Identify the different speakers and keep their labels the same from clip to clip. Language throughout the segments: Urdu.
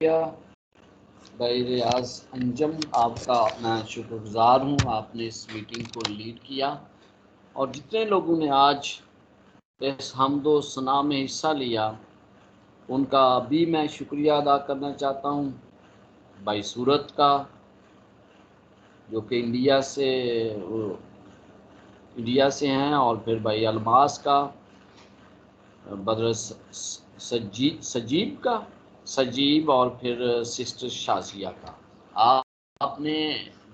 Speaker 1: بھائی ریاض انجم، آپ کا میں شکر گزار ہوں، آپ نے اس میٹنگ کو لیڈ کیا اور جتنے لوگوں نے آج اس حمد و ثنا میں حصہ لیا ان کا بھی میں شکریہ ادا کرنا چاہتا ہوں۔ بھائی صورت کا جو کہ انڈیا سے ہیں، اور پھر بھائی الماس کا، بدر سجیب اور پھر سسٹر شازیہ کا۔ آپ نے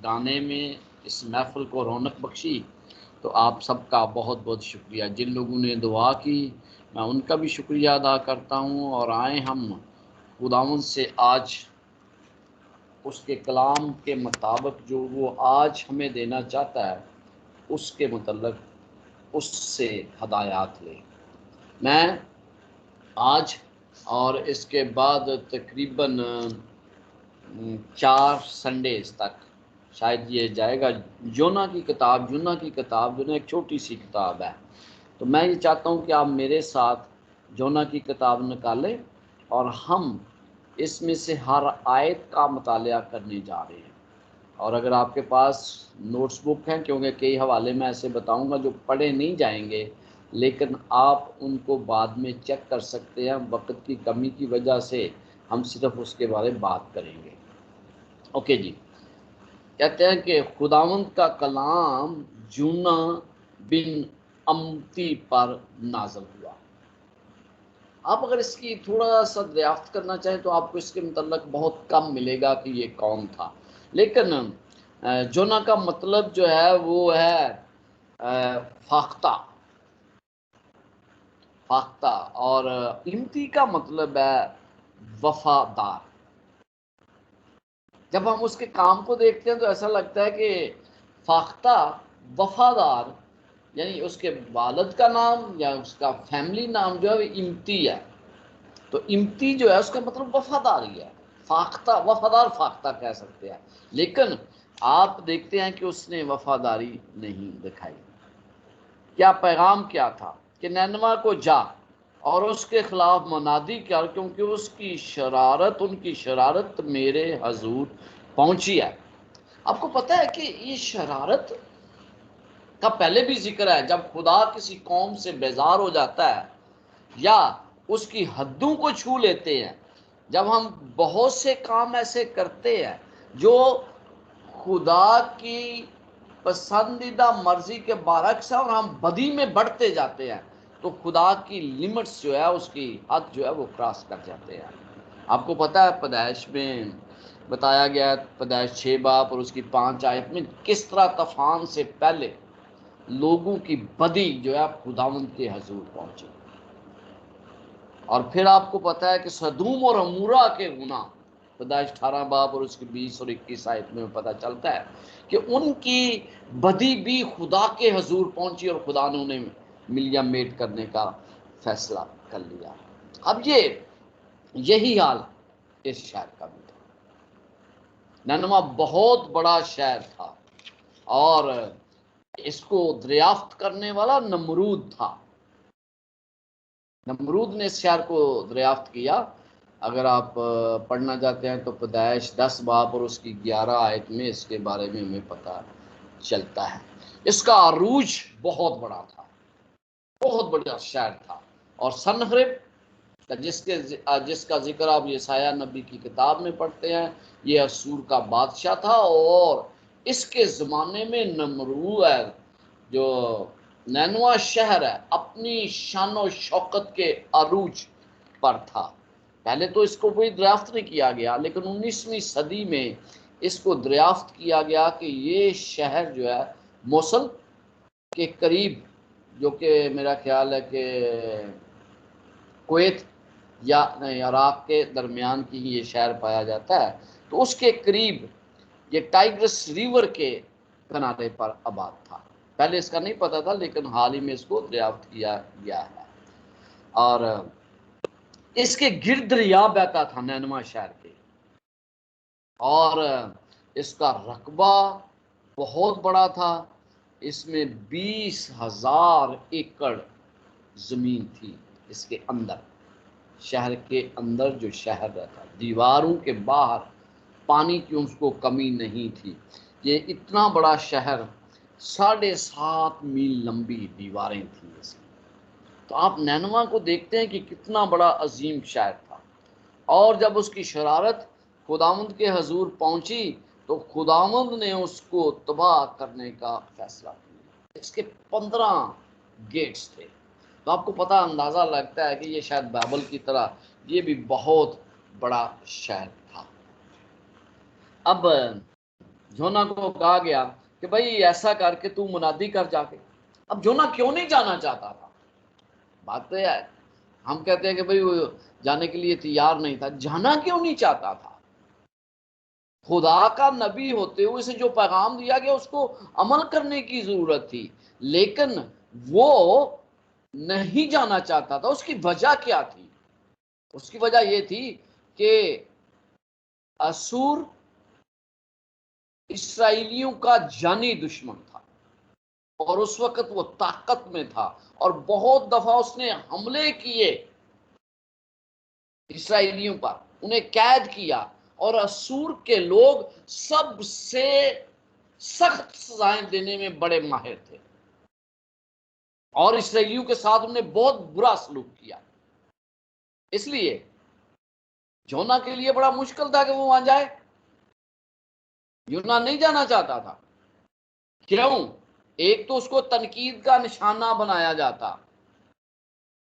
Speaker 1: گانے میں اس محفل کو رونق بخشی، تو آپ سب کا بہت بہت شکریہ۔ جن لوگوں نے دعا کی میں ان کا بھی شکریہ ادا کرتا ہوں۔ اور آئیں ہم خداوند سے آج اس کے کلام کے مطابق جو وہ آج ہمیں دینا چاہتا ہے اس کے متعلق اس سے ہدایات لیں۔ میں آج اور اس کے بعد تقریباً 4 سنڈیز تک شاید یہ جائے گا جونا کی کتاب جو نا ایک چھوٹی سی کتاب ہے، تو میں یہ چاہتا ہوں کہ آپ میرے ساتھ جونا کی کتاب نکالیں اور ہم اس میں سے ہر آیت کا مطالعہ کرنے جا رہے ہیں۔ اور اگر آپ کے پاس نوٹس بک ہیں، کیونکہ کئی حوالے میں ایسے بتاؤں گا جو پڑھے نہیں جائیں گے لیکن آپ ان کو بعد میں چیک کر سکتے ہیں، وقت کی کمی کی وجہ سے ہم صرف اس کے بارے بات کریں گے۔ اوکے جی، کہتے ہیں کہ خداوند کا کلام جونا بن امتی پر نازل ہوا۔ آپ اگر اس کی تھوڑا سا دریافت کرنا چاہیں تو آپ کو اس کے متعلق بہت کم ملے گا کہ یہ کون تھا، لیکن جونا کا مطلب جو ہے وہ ہے فاختہ، اور امتی کا مطلب ہے وفادار۔ جب ہم اس کے کام کو دیکھتے ہیں تو ایسا لگتا ہے کہ فاختہ وفادار، یعنی اس کے والد کا نام یا اس کا فیملی نام جو ہے وہ امتی ہے، تو امتی جو ہے اس کا مطلب وفاداری ہے۔ فاختہ وفادار فاختہ کہہ سکتے ہیں، لیکن آپ دیکھتے ہیں کہ اس نے وفاداری نہیں دکھائی۔ کیا پیغام کیا تھا کہ نینوا کو جا اور اس کے خلاف منادی کر، کیونکہ اس کی شرارت، ان کی شرارت میرے حضور پہنچی ہے۔ آپ کو پتہ ہے کہ یہ شرارت کا پہلے بھی ذکر ہے، جب خدا کسی قوم سے بیزار ہو جاتا ہے یا اس کی حدوں کو چھو لیتے ہیں، جب ہم بہت سے کام ایسے کرتے ہیں جو خدا کی پسندیدہ مرضی کے برعکس ہے اور ہم بدی میں بڑھتے جاتے ہیں، تو خدا کی لیمٹس جو ہے، اس کی حد جو ہے وہ کراس کر جاتے ہیں۔ آپ کو پتہ ہے پیدائش میں بتایا گیا ہے، پیدائش 6 باب اور اس کی 5 آیت میں کس طرح طوفان سے پہلے لوگوں کی بدی جو ہے خداوند کے حضور پہنچی۔ اور پھر آپ کو پتہ ہے کہ سدوم اور عمورہ کے گناہ پیدائش 18 باب اور اس کی 20 اور 21 آیت میں پتہ چلتا ہے کہ ان کی بدی بھی خدا کے حضور پہنچی اور خدا نے انہیں ملیا میٹ کرنے کا فیصلہ کر لیا۔ اب یہی حال اس شہر کا بھی تھا۔ نینوا بہت بڑا شہر تھا اور اس کو دریافت کرنے والا نمرود تھا۔ نمرود نے اس شہر کو دریافت کیا۔ اگر آپ پڑھنا چاہتے ہیں تو پیدائش 10 باب اور اس کی 11 آیت میں اس کے بارے میں ہمیں پتہ چلتا ہے۔ اس کا عروج بہت بڑا تھا، بہت بڑا شہر تھا، اور سنہرب جس کا ذکر آپ یسایہ نبی کی کتاب میں پڑھتے ہیں، یہ اسور کا بادشاہ تھا، اور اس کے زمانے میں نمرود ہے جو نینوا شہر ہے اپنی شان و شوکت کے عروج پر تھا۔ پہلے تو اس کو کوئی دریافت نہیں کیا گیا، لیکن 19ویں صدی میں اس کو دریافت کیا گیا کہ یہ شہر جو ہے موصل کے قریب، جو کہ میرا خیال ہے کہ کویت یا عراق کے درمیان کی ہی یہ شہر پایا جاتا ہے، تو اس کے قریب یہ ٹائگرس ریور کے کنارے پر آباد تھا۔ پہلے اس کا نہیں پتا تھا، لیکن حال ہی میں اس کو دریافت کیا گیا ہے۔ اور اس کے گرد دریا بہتا تھا نینوا شہر کے، اور اس کا رقبہ بہت بڑا تھا۔ اس میں 20,000 ایکڑ زمین تھی اس کے اندر شہر کے اندر جو شہر رہتا، دیواروں کے باہر پانی کی اس کو کمی نہیں تھی. یہ اتنا بڑا شہر، 7.5 میل لمبی دیواریں تھیں اس کی. تو آپ نینوا کو دیکھتے ہیں کہ کتنا بڑا عظیم شہر تھا. اور جب اس کی شرارت خداوند کے حضور پہنچی تو خداوند نے اس کو تباہ کرنے کا فیصلہ کیا. اس کے 15 گیٹس تھے. تو آپ کو پتہ اندازہ لگتا ہے کہ یہ شاید بابل کی طرح یہ بھی بہت بڑا شہر تھا. اب جونا کو کہا گیا کہ بھائی ایسا کر کے تو منادی کر جا کے. اب جونا کیوں نہیں جانا چاہتا تھا؟ بات تو ہے، ہم کہتے ہیں کہ بھائی وہ جانے کے لیے تیار نہیں تھا. جانا کیوں نہیں چاہتا تھا؟ خدا کا نبی ہوتے ہوئے اسے جو پیغام دیا گیا اس کو عمل کرنے کی ضرورت تھی، لیکن وہ نہیں جانا چاہتا تھا. اس کی وجہ کیا تھی؟ اس کی وجہ یہ تھی کہ اسور اسرائیلیوں کا جانی دشمن تھا، اور اس وقت وہ طاقت میں تھا، اور بہت دفعہ اس نے حملے کیے اسرائیلیوں پر، انہیں قید کیا، اور اسور کے لوگ سب سے سخت سزائیں دینے میں بڑے ماہر تھے، اور اسرائیلیوں کے ساتھ انہیں بہت برا سلوک کیا. اس لیے جونا کے لیے بڑا مشکل تھا کہ وہ وہاں جائے. یونا نہیں جانا چاہتا تھا. کیوں؟ ایک تو اس کو تنقید کا نشانہ بنایا جاتا،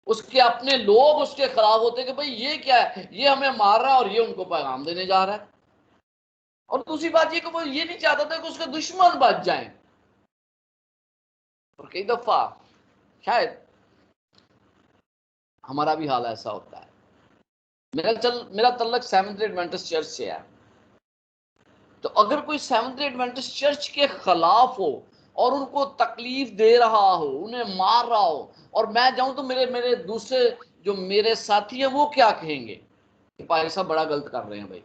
Speaker 1: اس کے اپنے لوگ اس کے خلاف ہوتے کہ بھئی یہ کیا ہے، یہ ہمیں مار رہا ہے اور یہ ان کو پیغام دینے جا رہا ہے. اور دوسری بات یہ کہ وہ یہ نہیں چاہتا تھا کہ اس کے دشمن بچ جائیں. اور کئی دفعہ شاید ہمارا بھی حال ایسا ہوتا ہے. میرا تعلق سیونتھ ایڈوینٹسٹ چرچ سے ہے. تو اگر کوئی سیونتھ ایڈوینٹسٹ چرچ کے خلاف ہو اور ان کو تکلیف دے رہا ہو، انہیں مار رہا ہو، اور میں جاؤں تو میرے دوسرے جو میرے ساتھی ہیں وہ کیا کہیں گے کہ پائے صاحب بڑا غلط کر رہے ہیں. بھائی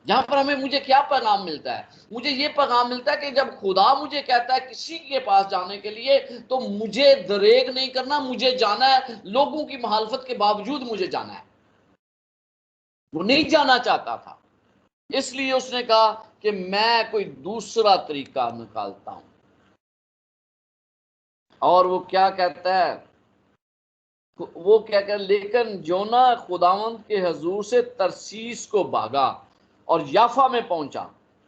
Speaker 1: جہاں پر مجھے کیا پیغام ملتا ہے؟ مجھے یہ پیغام ملتا ہے کہ جب خدا مجھے کہتا ہے کسی کے پاس جانے کے لیے تو مجھے دریغ نہیں کرنا، مجھے جانا ہے. لوگوں کی مخالفت کے باوجود مجھے جانا ہے. وہ نہیں جانا چاہتا تھا، اس لیے اس نے کہا کہ میں کوئی دوسرا طریقہ نکالتا ہوں. اور وہ کیا کہتا ہے؟ وہ کیا کہ لیکن جونا خداوند کے حضور سے ترسیس کو بھاگا اور یافا میں پہنچا،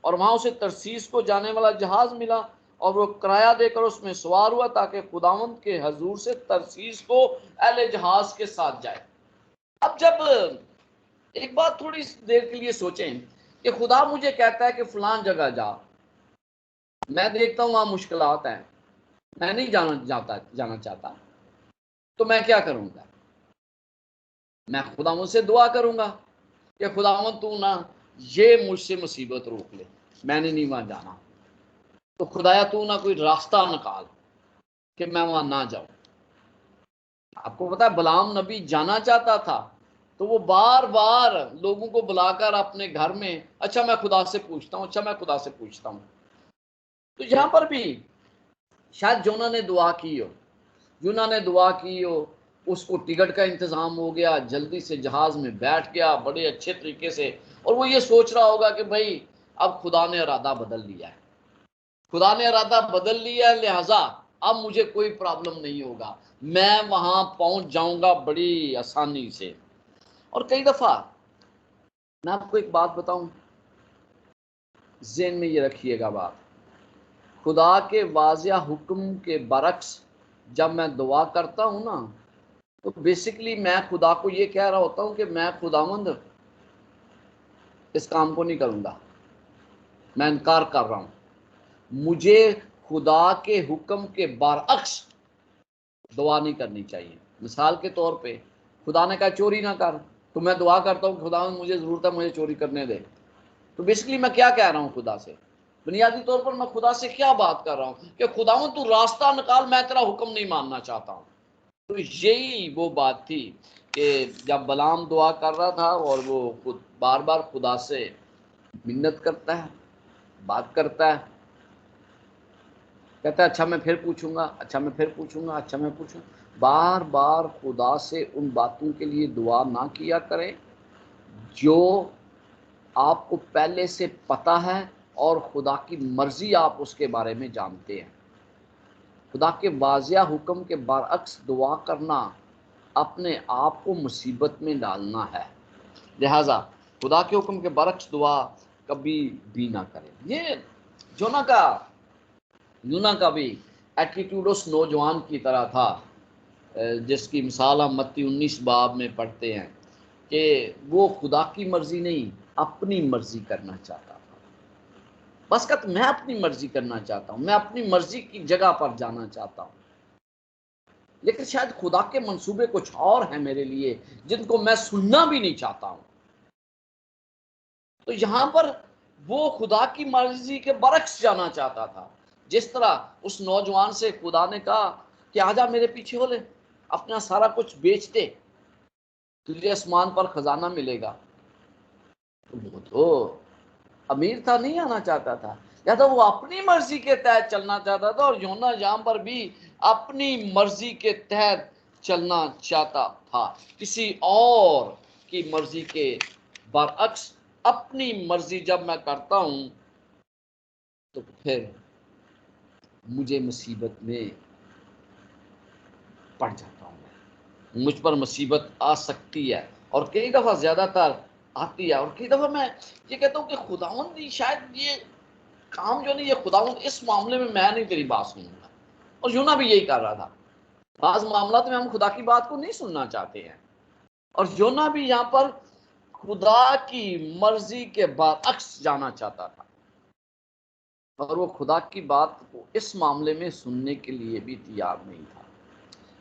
Speaker 1: اور وہاں اسے ترسیس کو جانے والا جہاز ملا، اور وہ کرایہ دے کر اس میں سوار ہوا تاکہ خداوند کے حضور سے ترسیس کو اہل جہاز کے ساتھ جائے. اب جب ایک بات تھوڑی دیر کے لیے سوچیں کہ خدا مجھے کہتا ہے کہ فلان جگہ جا، میں دیکھتا ہوں وہاں مشکلات ہیں، میں نہیں جانا چاہتا، تو میں کیا کروں گا؟ میں خداوند سے دعا کروں گا کہ خداوند تو نہ یہ مجھ سے مصیبت روک لے، میں نے نہیں وہاں جانا. تو خدایا تو نہ کوئی راستہ نکال کہ میں وہاں نہ جاؤں. آپ کو پتا ہے بلعام نبی جانا چاہتا تھا تو وہ بار بار لوگوں کو بلا کر اپنے گھر میں اچھا میں خدا سے پوچھتا ہوں، اچھا میں خدا سے پوچھتا ہوں. تو یہاں پر بھی شاید جونا نے دعا کی ہو، یونا نے دعا کی ہو، اس کو ٹکٹ کا انتظام ہو گیا، جلدی سے جہاز میں بیٹھ گیا بڑے اچھے طریقے سے، اور وہ یہ سوچ رہا ہوگا کہ بھائی اب خدا نے ارادہ بدل لیا ہے، خدا نے ارادہ بدل لیا ہے، لہٰذا اب مجھے کوئی پرابلم نہیں ہوگا، میں وہاں پہنچ جاؤں گا بڑی آسانی سے. اور کئی دفعہ میں آپ کو ایک بات بتاؤں، ذہن میں یہ رکھیے گا بات، خدا کے واضح حکم کے برعکس جب میں دعا کرتا ہوں نا تو بیسیکلی میں خدا کو یہ کہہ رہا ہوتا ہوں کہ میں خداوند اس کام کو نہیں کروں گا، میں انکار کر رہا ہوں. مجھے خدا کے حکم کے برعکس دعا نہیں کرنی چاہیے. مثال کے طور پہ خدا نے کہا چوری نہ کر، تو میں دعا کرتا ہوں خداوند مجھے ضرورت ہے مجھے چوری کرنے دے. تو بیسیکلی میں کیا کہہ رہا ہوں خدا سے؟ بنیادی طور پر میں خدا سے کیا بات کر رہا ہوں کہ خداوند تو راستہ نکال، میں تیرا حکم نہیں ماننا چاہتا ہوں. تو یہی وہ بات تھی کہ جب بلعام دعا کر رہا تھا اور وہ خود بار بار خدا سے منت کرتا ہے، بات کرتا ہے، کہتا ہے اچھا میں پھر پوچھوں گا، اچھا میں پھر پوچھوں گا، اچھا میں پوچھوں. بار بار خدا سے ان باتوں کے لیے دعا نہ کیا کریں جو آپ کو پہلے سے پتہ ہے اور خدا کی مرضی آپ اس کے بارے میں جانتے ہیں۔ خدا کے واضح حکم کے برعکس دعا کرنا اپنے آپ کو مصیبت میں ڈالنا ہے، لہذا خدا کے حکم کے برعکس دعا کبھی بھی نہ کریں۔ یہ یونا کا بھی ایٹیٹیوڈ اس نوجوان کی طرح تھا جس کی مثال ہم متی 19 باب میں پڑھتے ہیں کہ وہ خدا کی مرضی نہیں اپنی مرضی کرنا چاہتا تھا۔ بس کہ میں اپنی مرضی کرنا چاہتا ہوں، میں اپنی مرضی کی جگہ پر جانا چاہتا ہوں، لیکن شاید خدا کے منصوبے کچھ اور ہیں میرے لیے جن کو میں سننا بھی نہیں چاہتا ہوں۔ تو یہاں پر وہ خدا کی مرضی کے برعکس جانا چاہتا تھا، جس طرح اس نوجوان سے خدا نے کہا کہ آجا میرے پیچھے ہو لے، اپنا سارا کچھ بیچ دے، تجھے آسمان پر خزانہ ملے گا۔ وہ تو امیر تھا، نہیں آنا چاہتا تھا، یا تو وہ اپنی مرضی کے تحت چلنا چاہتا تھا، اور یونا یہاں پر بھی اپنی مرضی کے تحت چلنا چاہتا تھا، کسی اور کی مرضی کے برعکس اپنی مرضی جب میں کرتا ہوں تو پھر مجھے مصیبت میں پڑ جاتا ہوں، مجھ پر مصیبت آ سکتی ہے، اور کئی دفعہ زیادہ تر آتی ہے، اور کئی دفعہ میں یہ کہتا ہوں کہ خداوند شاید یہ کام جو نہیں، یہ خداوند اس معاملے میں نہیں تیری بات سنوں گا، اور یونا بھی یہی کر رہا تھا۔ بعض معاملات میں ہم خدا کی بات کو نہیں سننا چاہتے ہیں، اور یونا بھی یہاں پر خدا کی مرضی کے برعکس جانا چاہتا تھا، اور وہ خدا کی بات کو اس معاملے میں سننے کے لیے بھی تیار نہیں تھا،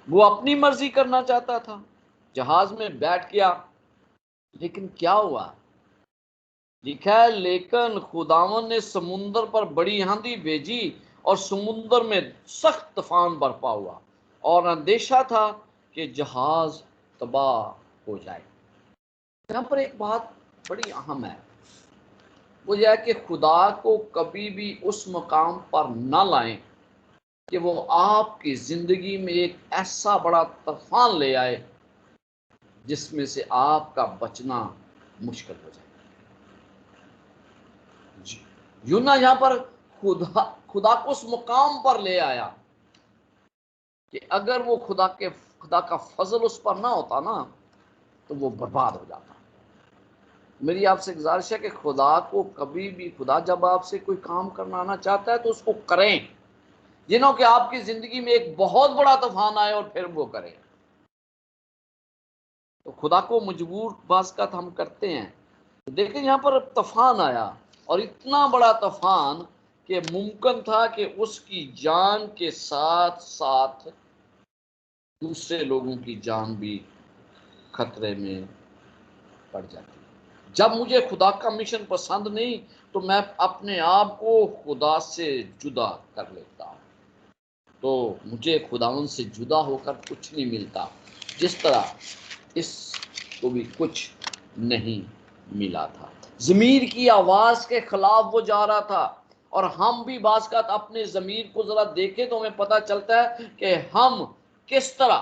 Speaker 1: وہ اپنی مرضی کرنا چاہتا تھا۔ جہاز میں بیٹھ گیا، لیکن کیا ہوا؟ لکھا ہے لیکن خداوند نے سمندر پر بڑی آندھی بھیجی اور سمندر میں سخت طوفان برپا ہوا، اور اندیشہ تھا کہ جہاز تباہ ہو جائے۔ یہاں پر ایک بات بڑی اہم ہے، وہ یہ ہے کہ خدا کو کبھی بھی اس مقام پر نہ لائیں کہ وہ آپ کی زندگی میں ایک ایسا بڑا طوفان لے آئے جس میں سے آپ کا بچنا مشکل ہو جائے۔ یونا یہاں پر خدا کو اس مقام پر لے آیا کہ اگر وہ خدا کا فضل اس پر نہ ہوتا نا تو وہ برباد ہو جاتا۔ میری آپ سے گزارش ہے کہ خدا کو کبھی بھی، خدا جب آپ سے کوئی کام کرنا چاہتا ہے تو اس کو کریں، جنہوں کہ آپ کی زندگی میں ایک بہت بڑا طوفان آئے اور پھر وہ کریں۔ تو خدا کو مجبور بعض کا ہم کرتے ہیں۔ دیکھیں یہاں پر طوفان آیا، اور اتنا بڑا طوفان کہ ممکن تھا کہ اس کی جان کے ساتھ ساتھ دوسرے لوگوں کی جان بھی خطرے میں پڑ جاتی۔ جب مجھے خدا کا مشن پسند نہیں تو میں اپنے آپ کو خدا سے جدا کر لیتا ہوں، تو مجھے خداوند سے جدا ہو کر کچھ نہیں ملتا، جس طرح اس کو بھی کچھ نہیں ملا تھا۔ ضمیر کی آواز کے خلاف وہ جا رہا تھا، اور ہم بھی بعض کا اپنے ضمیر کو ذرا دیکھیں تو ہمیں پتہ چلتا ہے کہ ہم کس طرح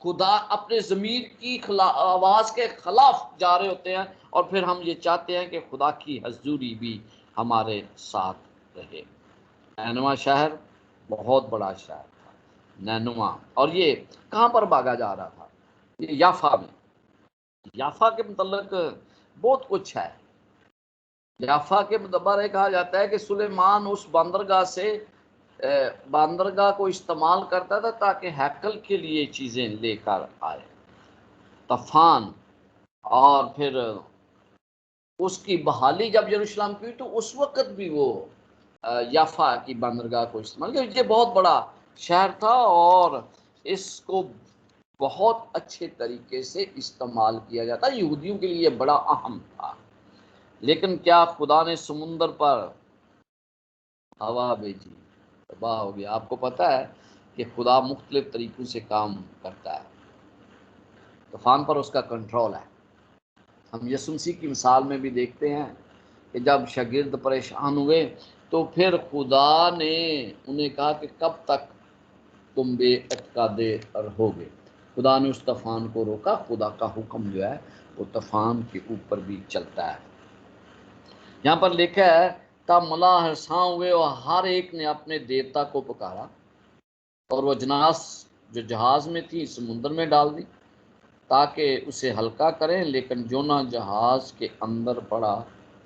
Speaker 1: خدا اپنے ضمیر کی آواز کے خلاف جا رہے ہوتے ہیں، اور پھر ہم یہ چاہتے ہیں کہ خدا کی حضوری بھی ہمارے ساتھ رہے۔ نینوا شہر بہت بڑا شہر تھا، نینوا، اور یہ کہاں پر بھاگا جا رہا تھا؟ یہ یافا میں۔ یافا کے متعلق بہت کچھ ہے۔ یافا کے بارے کہا جاتا ہے کہ سلیمان اس بندرگاہ کو استعمال کرتا تھا تاکہ ہیکل کے لیے چیزیں لے کر آئے۔ طوفان اور پھر اس کی بحالی جب یروشلم کی تو اس وقت بھی وہ یافا کی بندرگاہ کو استعمال کیا۔ یہ بہت بڑا شہر تھا اور اس کو بہت اچھے طریقے سے استعمال کیا جاتا، یہودیوں کے لیے بڑا اہم تھا۔ لیکن کیا خدا نے سمندر پر ہوا بھیجی، تباہ ہو گیا۔ آپ کو پتہ ہے کہ خدا مختلف طریقوں سے کام کرتا ہے، طوفان پر اس کا کنٹرول ہے۔ ہم یسوع مسیح کی مثال میں بھی دیکھتے ہیں کہ جب شاگرد پریشان ہوئے تو پھر خدا نے انہیں کہا کہ کب تک تم بے اعتقادی رہوگے۔ خدا نے اس طوفان کو روکا، خدا کا حکم جو ہے وہ طوفان کے اوپر بھی چلتا ہے۔ یہاں پر لکھا ہے تب ملا ہرساں ہوئے اور ہر ایک نے اپنے دیوتا کو پکارا، اور وہ جناس جو جہاز میں تھی سمندر میں ڈال دی تاکہ اسے ہلکا کریں، لیکن جونا جہاز کے اندر بڑا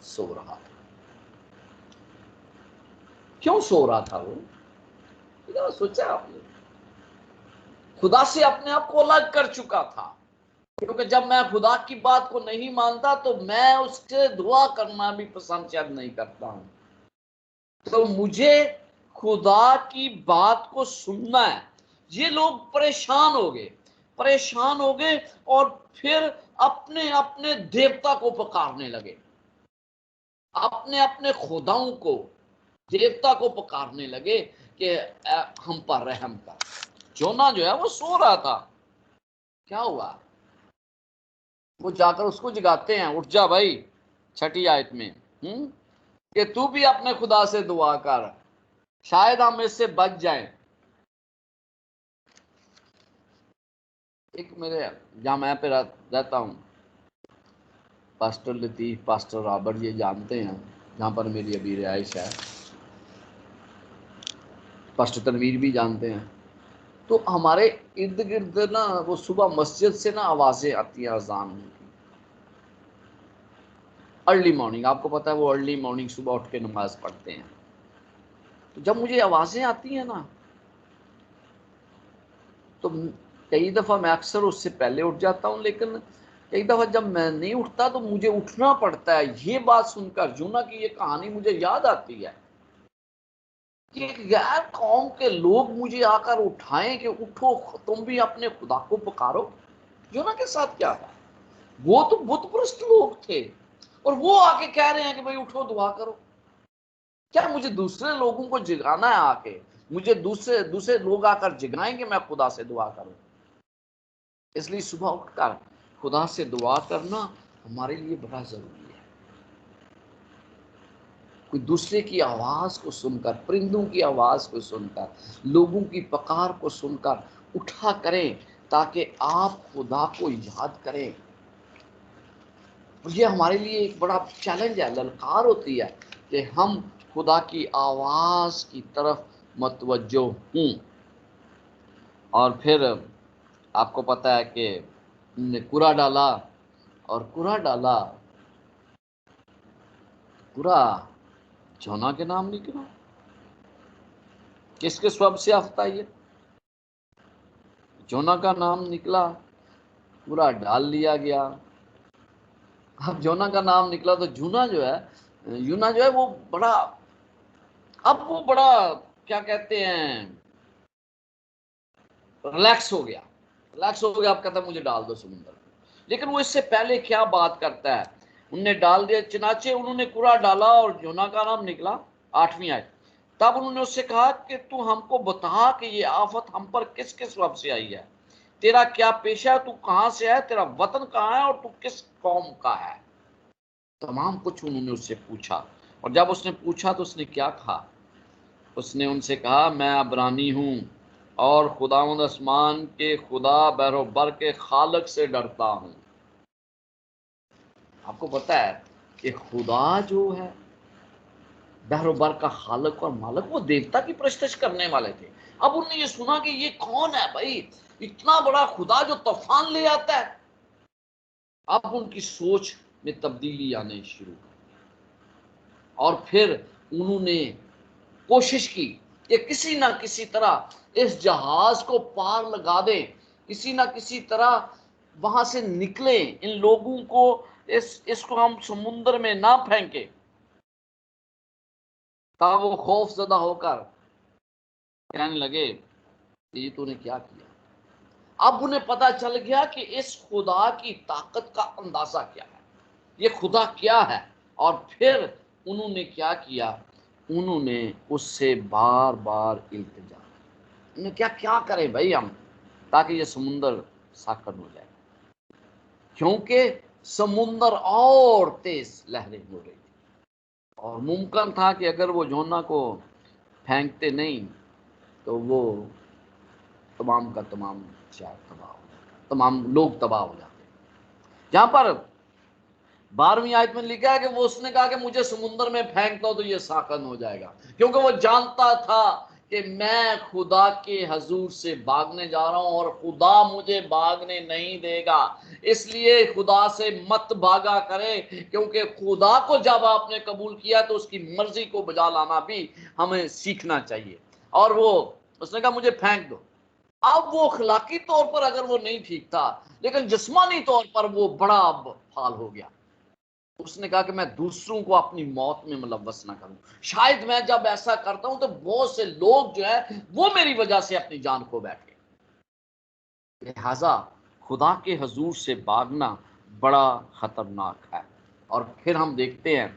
Speaker 1: سو رہا تھا۔ کیوں سو رہا تھا وہ؟ سوچا آپ نے؟ خدا سے اپنے آپ کو الگ کر چکا تھا، کیونکہ جب میں خدا کی بات کو نہیں مانتا تو میں اس سے دعا کرنا بھی پسند شاید نہیں کرتا ہوں۔ تو مجھے خدا کی بات کو سننا ہے۔ یہ لوگ پریشان ہو گئے اور پھر اپنے اپنے دیوتا کو پکارنے لگے، اپنے اپنے خداؤں کو، دیوتا کو پکارنے لگے کہ ہم پر رحم کر۔ جونا جو ہے وہ سو رہا تھا، کیا ہوا؟ وہ جا کر اس کو جگاتے ہیں، اٹھ جا بھائی، 6 آیت میں کہ تو بھی اپنے خدا سے دعا کر، شاید ہم اس سے بچ جائیں۔ ایک میرے جہاں میں پہ رہتا ہوں، پاسٹر لطیف، پاسٹر رابرٹ یہ جانتے ہیں، جہاں پر میری ابھی رہائش ہے، پاسٹر تنویر بھی جانتے ہیں۔ تو ہمارے ارد گرد نا وہ صبح مسجد سے نا آوازیں آتی ہیں اذان کی، ارلی مارننگ، آپ کو پتا ہے وہ ارلی مارننگ صبح اٹھ کے نماز پڑھتے ہیں۔ تو جب مجھے آوازیں آتی ہیں نا تو کئی دفعہ میں اکثر اس سے پہلے اٹھ جاتا ہوں، لیکن کئی دفعہ جب میں نہیں اٹھتا تو مجھے اٹھنا پڑتا ہے۔ یہ بات سن کر جونا کی یہ کہانی مجھے یاد آتی ہے کہ غیر قوم کے لوگ مجھے آ کر اٹھائیں کہ اٹھو تم بھی اپنے خدا کو پکارو۔ جونا کے ساتھ کیا تھا؟ وہ تو بت پرست لوگ تھے اور وہ آ کے کہہ رہے ہیں کہ بھائی اٹھو دعا کرو۔ کیا مجھے دوسرے لوگوں کو جگانا ہے؟ آ کے مجھے دوسرے لوگ آ کر جگائیں کہ میں خدا سے دعا کروں؟ اس لیے صبح اٹھ کر خدا سے دعا کرنا ہمارے لیے بڑا ضروری ہے۔ کوئی دوسرے کی آواز کو سن کر، پرندوں کی آواز کو سن کر، لوگوں کی پکار کو سن کر اٹھا کریں تاکہ آپ خدا کو یاد کریں۔ یہ ہمارے لیے ایک بڑا چیلنج ہے، للکار ہوتی ہے کہ ہم خدا کی آواز کی طرف متوجہ ہوں۔ اور پھر آپ کو پتا ہے کہ انہوں نے کورا ڈالا، اور کورا جونا کے نام نکلا۔ کس کے سبب سے آفتہ یہ جونا کا نام نکلا، کورا ڈال لیا گیا۔ اب جونا کا نام نکلا تو یونا جو ہے وہ بڑا، اب وہ بڑا کیا کہتے ہیں، ریلیکس ہو گیا۔ اب کہتا ہے مجھے ڈال دو سمندر میں۔ لیکن وہ اس سے پہلے کیا بات کرتا ہے؟ انہوں نے ڈال دیا، چنانچہ انہوں نے کورا ڈالا اور جونا کا نام نکلا۔ 8ویں آیت، تب انہوں نے اس سے کہا کہ تو ہم کو بتا کہ یہ آفت ہم پر کس کس وجہ سے آئی ہے، تیرا کیا پیشہ ہے، تو کہاں سے ہے، تیرا وطن کہاں ہے، اور تو کس قوم کا ہے؟ تمام کچھ انہوں نے اس سے پوچھا، اور جب اس نے پوچھا تو اس نے کیا کہا؟ اس نے ان سے کہا میں عبرانی ہوں اور خداوند آسمان کے خدا بحر و بر کے خالق سے ڈرتا ہوں۔ آپ کو پتا ہے کہ خدا جو ہے بحر و بر کا خالق اور مالک، وہ دیوتا کی پرستش کرنے والے تھے۔ اب انہوں نے یہ سنا کہ یہ کون ہے بھائی، اتنا بڑا خدا جو طوفان لے آتا ہے۔ اب ان کی سوچ میں تبدیلی آنے شروع ہوئی، اور پھر انہوں نے کوشش کی کہ کسی نہ کسی طرح اس جہاز کو پار لگا دیں، کسی نہ کسی طرح وہاں سے نکلیں، ان لوگوں کو اس کو ہم سمندر میں نہ پھینکیں، تاکہ وہ خوف زدہ ہو کر کہنے لگے یہ تو نے کیا کیا۔ اب انہیں پتا چل گیا کہ اس خدا کی طاقت کا اندازہ کیا ہے، یہ خدا کیا ہے۔ اور پھر انہوں نے کیا کیا؟ انہوں نے اس سے بار بار التجا، انہیں کیا کریں بھائی ہم تاکہ یہ سمندر ساکن ہو جائے، کیونکہ سمندر اور تیز لہریں ہو رہی تھی، اور ممکن تھا کہ اگر وہ جونا کو پھینکتے نہیں تو وہ تمام کا تمام شہر تباہ ہو جاتا ہے، تمام لوگ تباہ ہو جاتے ہیں۔ جہاں پر 12ویں آیت میں لکھا ہے کہ وہ اس نے کہا کہ مجھے سمندر میں پھینک دو تو یہ ساکن ہو جائے گا، کیونکہ وہ جانتا تھا کہ میں خدا کے حضور سے بھاگنے جا رہا ہوں اور خدا مجھے بھاگنے نہیں دے گا۔ اس لیے خدا سے مت بھاگا کرے، کیونکہ خدا کو جب آپ نے قبول کیا تو اس کی مرضی کو بجا لانا بھی ہمیں سیکھنا چاہیے۔ اور وہ اس نے کہا مجھے پھینک دو۔ اب وہ اخلاقی طور پر اگر وہ نہیں ٹھیک تھا، لیکن جسمانی طور پر وہ بڑا پھال ہو گیا۔ اس نے کہا کہ میں دوسروں کو اپنی موت میں ملوث نہ کروں، شاید میں جب ایسا کرتا ہوں تو بہت سے لوگ جو ہے وہ میری وجہ سے اپنی جان کھو بیٹھے۔ لہذا خدا کے حضور سے بھاگنا بڑا خطرناک ہے۔ اور پھر ہم دیکھتے ہیں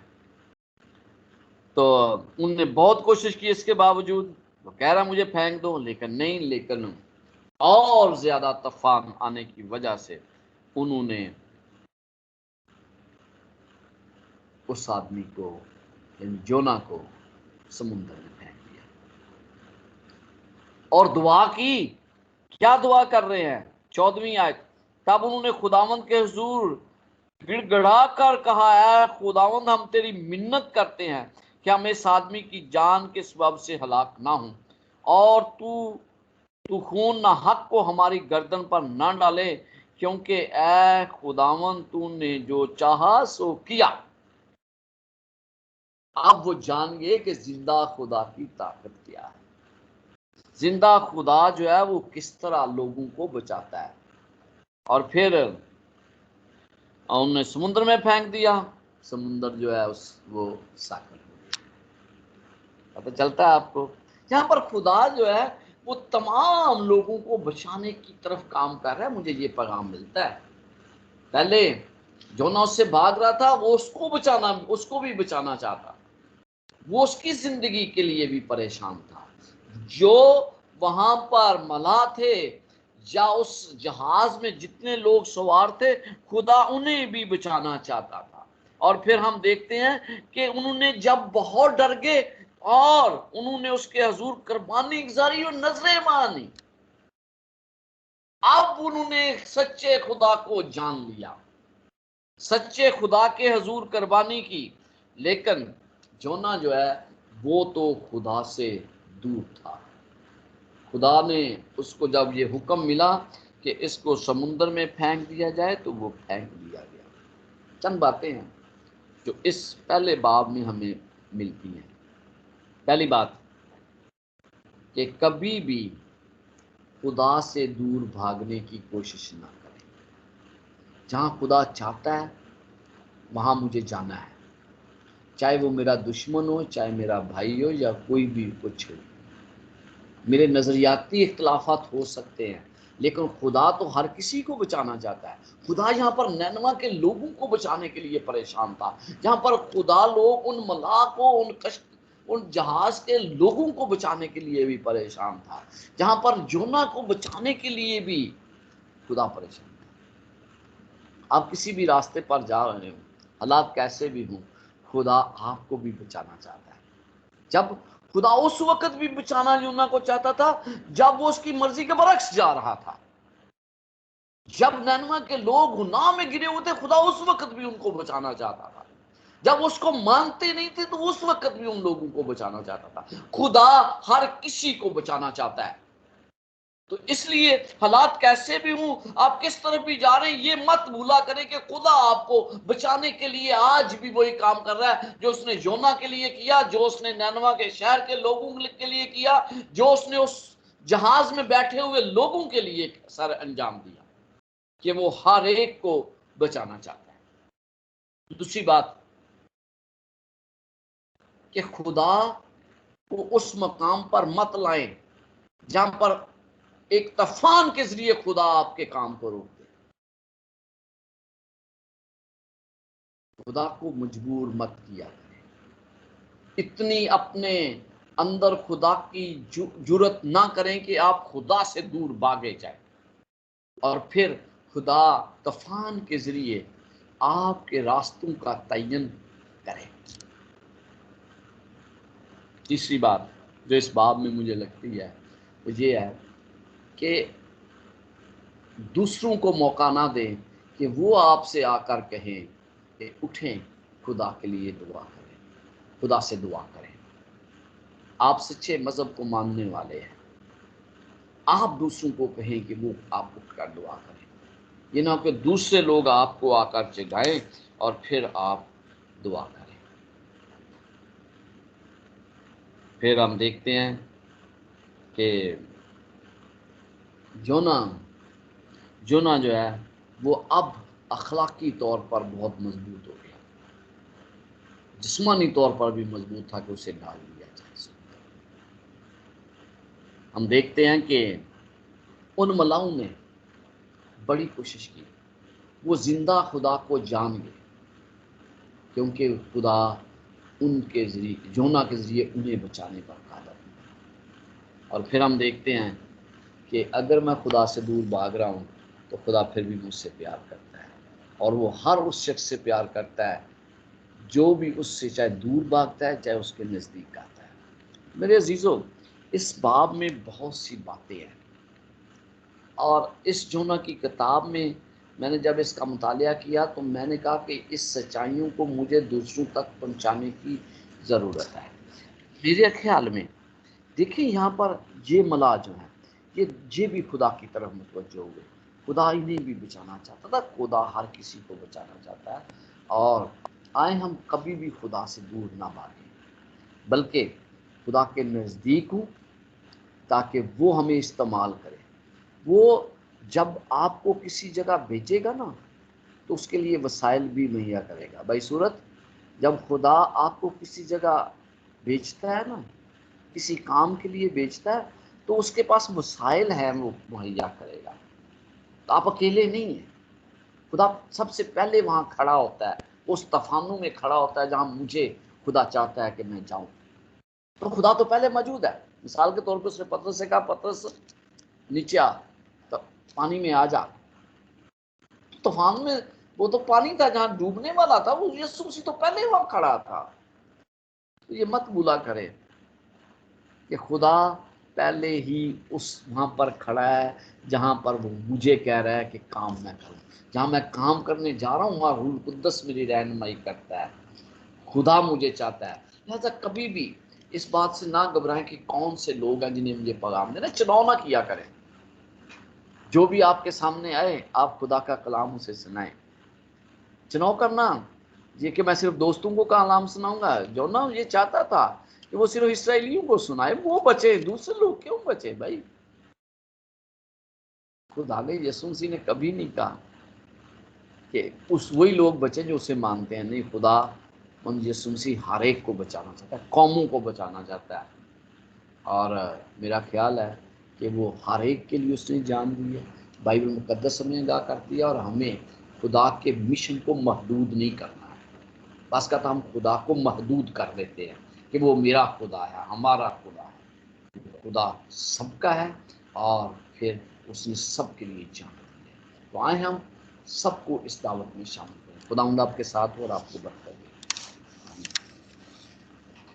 Speaker 1: تو ان نے بہت کوشش کی، اس کے باوجود وہ کہہ رہا مجھے پھینک دو، لیکن نہیں، لیکن اور زیادہ طوفان آنے کی وجہ سے انہوں نے اس آدمی کو یعنی جونا کو سمندر میں پھینک دیا اور دعا کی۔ کیا دعا کر رہے ہیں؟ 14ویں آیت، تب انہوں نے خداوند کے حضور گڑ گڑا کر کہا، اے خداوند ہم تیری منت کرتے ہیں کہ ہم اس آدمی کی جان کے سبب سے ہلاک نہ ہوں، اور تو خون نہ حق کو ہماری گردن پر نہ ڈالے، کیونکہ اے خداوند تو نے جو چاہا سو کیا۔ اب وہ جان گئے کہ زندہ خدا کی طاقت کیا ہے، زندہ خدا جو ہے وہ کس طرح لوگوں کو بچاتا ہے۔ اور پھر انہوں نے سمندر میں پھینک دیا، سمندر جو ہے وہ ساکن ہو گیا۔ پتہ چلتا ہے آپ کو یہاں پر خدا جو ہے وہ تمام لوگوں کو بچانے کی طرف کام کر رہا ہے۔ مجھے یہ پیغام ملتا ہے، پہلے جونا اس سے بھاگ رہا تھا، وہ اس کو بھی بچانا چاہتا، وہ اس کی زندگی کے لیے بھی پریشان تھا۔ جو وہاں پر ملاح تھے یا اس جہاز میں جتنے لوگ سوار تھے، خدا انہیں بھی بچانا چاہتا تھا۔ اور پھر ہم دیکھتے ہیں کہ انہوں نے جب بہت ڈر گئے اور انہوں نے اس کے حضور قربانی گزاری اور نظریں مانی، اب انہوں نے سچے خدا کو جان لیا، سچے خدا کے حضور قربانی کی۔ لیکن جونا جو ہے وہ تو خدا سے دور تھا۔ خدا نے اس کو جب یہ حکم ملا کہ اس کو سمندر میں پھینک دیا جائے تو وہ پھینک دیا گیا۔ چند باتیں ہیں جو اس پہلے باب میں ہمیں ملتی ہیں۔ پہلی بات کہ کبھی بھی خدا سے دور بھاگنے کی کوشش نہ کریں۔ جہاں خدا چاہتا ہے وہاں مجھے جانا ہے، چاہے وہ میرا دشمن ہو، چاہے میرا بھائی ہو، یا کوئی بھی کچھ ہو۔ میرے نظریاتی اختلافات ہو سکتے ہیں، لیکن خدا تو ہر کسی کو بچانا چاہتا ہے۔ خدا یہاں پر نینوا کے لوگوں کو بچانے کے لیے پریشان تھا، جہاں پر خدا لوگ ان ملاح کو، ان جہاز کے لوگوں کو بچانے کے لیے بھی پریشان تھا، جہاں پر جونا کو بچانے کے لیے بھی خدا پریشان تھا۔ آپ کسی بھی راستے پر جا رہے ہوں، حالات کیسے بھی ہوں، خدا آپ کو بھی بچانا چاہتا ہے۔ جب خدا اس وقت بھی بچانا یونا کو چاہتا تھا جب وہ اس کی مرضی کے برعکس جا رہا تھا۔ جب نینوا کے لوگ گناہ میں گرے ہوئے تھے، خدا اس وقت بھی ان کو بچانا چاہتا تھا۔ جب اس کو مانتے نہیں تھے تو اس وقت بھی ان لوگوں کو بچانا چاہتا تھا۔ خدا ہر کسی کو بچانا چاہتا ہے۔ تو اس لیے حالات کیسے بھی ہوں، آپ کس طرف بھی جا رہے ہیں، یہ مت بھولا کریں کہ خدا آپ کو بچانے کے لیے آج بھی وہی کام کر رہا ہے جو اس نے یونا کے لیے کیا، جو اس نے نینوا کے شہر کے لوگوں کے لیے کیا، جو اس نے اس جہاز میں بیٹھے ہوئے لوگوں کے لیے سر انجام دیا، کہ وہ ہر ایک کو بچانا چاہتا ہے۔ دوسری بات کہ خدا کو اس مقام پر مت لائیں جہاں پر ایک طوفان کے ذریعے خدا آپ کے کام کو روک دے۔ خدا کو مجبور مت کیا کریں، اتنی اپنے اندر خدا کی جرت نہ کریں کہ آپ خدا سے دور بھاگے جائیں، اور پھر خدا طوفان کے ذریعے آپ کے راستوں کا تعین کرے۔ تیسری بات جو اس باب میں مجھے لگتی ہے وہ یہ ہے کہ دوسروں کو موقع نہ دیں کہ وہ آپ سے آ کر کہیں کہ اٹھیں خدا کے لیے دعا کریں، خدا سے دعا کریں۔ آپ سچے مذہب کو ماننے والے ہیں، آپ دوسروں کو کہیں کہ وہ آپ اٹھ کر دعا کریں، یہ نہ کہ دوسرے لوگ آپ کو آ کر جگائیں اور پھر آپ دعا کریں۔ پھر ہم دیکھتے ہیں کہ جونا جو ہے وہ اب اخلاقی طور پر بہت مضبوط ہو گیا، جسمانی طور پر بھی مضبوط تھا کہ اسے ڈال دیا جائے۔ ہم دیکھتے ہیں کہ ان ملاؤں نے بڑی کوشش کی، وہ زندہ خدا کو جان گئے کیونکہ خدا ان کے ذریعے، جونا کے ذریعے انہیں بچانے پر قادر ہے۔ اور پھر ہم دیکھتے ہیں کہ اگر میں خدا سے دور بھاگ رہا ہوں تو خدا پھر بھی مجھ سے پیار کرتا ہے، اور وہ ہر اس شخص سے پیار کرتا ہے جو بھی اس سے چاہے دور بھاگتا ہے چاہے اس کے نزدیک آتا ہے۔ میرے عزیزو، اس باب میں بہت سی باتیں ہیں، اور اس جونا کی کتاب میں نے جب اس کا مطالعہ کیا تو میں نے کہا کہ اس سچائیوں کو مجھے دوسروں تک پہنچانے کی ضرورت ہے۔ میرے خیال میں دیکھیں یہاں پر یہ ملا جو ہے یہ بھی خدا کی طرف متوجہ ہوئے، خدا انہیں بھی بچانا چاہتا تھا، خدا ہر کسی کو بچانا چاہتا ہے، اور آئے ہم کبھی بھی خدا سے دور نہ بھاگیں بلکہ خدا کے نزدیک ہوں تاکہ وہ ہمیں استعمال کرے۔ وہ جب آپ کو کسی جگہ بھیجے گا نا تو اس کے لیے وسائل بھی مہیا کرے گا۔ بھائی صورت، جب خدا آپ کو کسی جگہ بھیجتا ہے نا، کسی کام کے لیے بھیجتا ہے تو اس کے پاس وسائل ہیں، وہ مہیا کرے گا، تو آپ اکیلے نہیں ہیں۔ خدا سب سے پہلے وہاں کھڑا ہوتا ہے، اس تفانوں میں کھڑا ہوتا ہے جہاں مجھے خدا چاہتا ہے کہ میں جاؤں، تو خدا تو پہلے موجود ہے۔ مثال کے طور پر اس نے پطرس سے کہا پطرس نیچے آ، تو پانی میں آ جا، طوفان میں وہ تو پانی تھا جہاں ڈوبنے والا تھا، وہ یسوع مسیح تو پہلے وہاں کھڑا تھا۔ تو یہ مت بھولا کرے کہ خدا پہلے ہی اس وہاں پر کھڑا ہے جہاں پر وہ مجھے کہہ رہا ہے کہ کام میں کروں، جہاں میں کام کرنے جا رہا ہوں وہاں روح القدس میری رہنمائی کرتا ہے، خدا مجھے چاہتا ہے۔ لہذا کبھی بھی اس بات سے نہ گھبرائیں کہ کون سے لوگ ہیں جنہیں مجھے پیغام دینا، چناؤ نہ کیا کریں۔ جو بھی آپ کے سامنے آئے آپ خدا کا کلام اسے سنائیں۔ چناؤ کرنا یہ کہ میں صرف دوستوں کو کلام سناؤں گا، جو نا یہ چاہتا تھا کہ وہ صرف اسرائیلیوں کو سنائے، وہ بچے، دوسرے لوگ کیوں بچے؟ بھائی خدا نے، یسوع مسیح نے کبھی نہیں کہا کہ اس وہی لوگ بچے جو اسے مانتے ہیں، نہیں، خدا ان یسوع مسیح ہر ایک کو بچانا چاہتا ہے، قوموں کو بچانا چاہتا ہے، اور میرا خیال ہے کہ وہ ہر ایک کے لیے اس نے جان دی ہے۔ بائبل مقدس ہمیں آگاہ کرتی ہے اور ہمیں خدا کے مشن کو محدود نہیں کرنا ہے۔ بعض کا تو ہم خدا کو محدود کر دیتے ہیں کہ وہ میرا خدا ہے، ہمارا خدا ہے۔ خدا سب کا ہے اور پھر اس نے سب کے لیے جان دی ہے۔ تو آئے ہم سب کو اس دعوت میں شامل کریں۔ خدا آپ کے ساتھ ہو اور آپ کو برکت